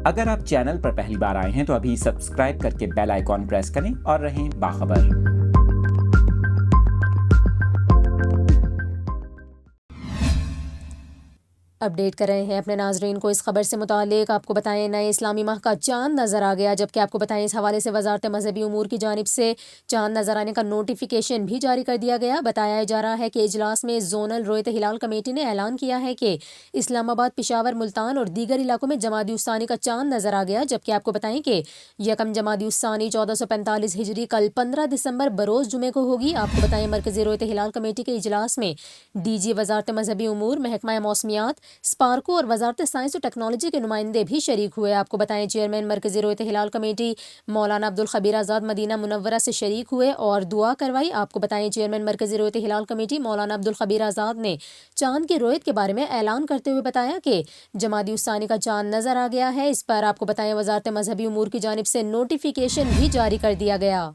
اگر آپ چینل پر پہلی بار آئے ہیں تو ابھی سبسکرائب کر کے بیل آئیکن پریس کریں اور رہیں باخبر۔ اپڈیٹ کر رہے ہیں اپنے ناظرین کو اس خبر سے متعلق۔ آپ کو بتائیں نئے اسلامی ماہ کا چاند نظر آ گیا، جبکہ آپ کو بتائیں اس حوالے سے وزارت مذہبی امور کی جانب سے چاند نظر آنے کا نوٹیفیکیشن بھی جاری کر دیا گیا۔ بتایا جا رہا ہے کہ اجلاس میں زونل رویت ہلال کمیٹی نے اعلان کیا ہے کہ اسلام آباد، پشاور، ملتان اور دیگر علاقوں میں جمادی الثانی کا چاند نظر آ گیا، جبکہ آپ کو بتائیں کہ یکم جمادی الثانی 1445 ہجری کل 15 دسمبر بروز جمعے کو ہوگی۔ آپ کو بتائیں مرکزی رویت ہلال کمیٹی کے اجلاس میں ڈی جی وزارت مذہبی امور، محکمہ موسمیات، اسپارکو اور وزارت سائنس و ٹیکنالوجی کے نمائندے بھی شریک ہوئے۔ آپ کو بتائیں چیئرمین مرکزی رویت ہلال کمیٹی مولانا عبدالخبیر آزاد مدینہ منورہ سے شریک ہوئے اور دعا کروائی۔ آپ کو بتائیں چیئرمین مرکزی رویت ہلال کمیٹی مولانا عبدالخبیر آزاد نے چاند کی رویت کے بارے میں اعلان کرتے ہوئے بتایا کہ جمادی الثانی کا چاند نظر آ گیا ہے۔ اس پر آپ کو بتائیں وزارت مذہبی امور کی جانب سے نوٹیفیکیشن بھی جاری کر دیا گیا۔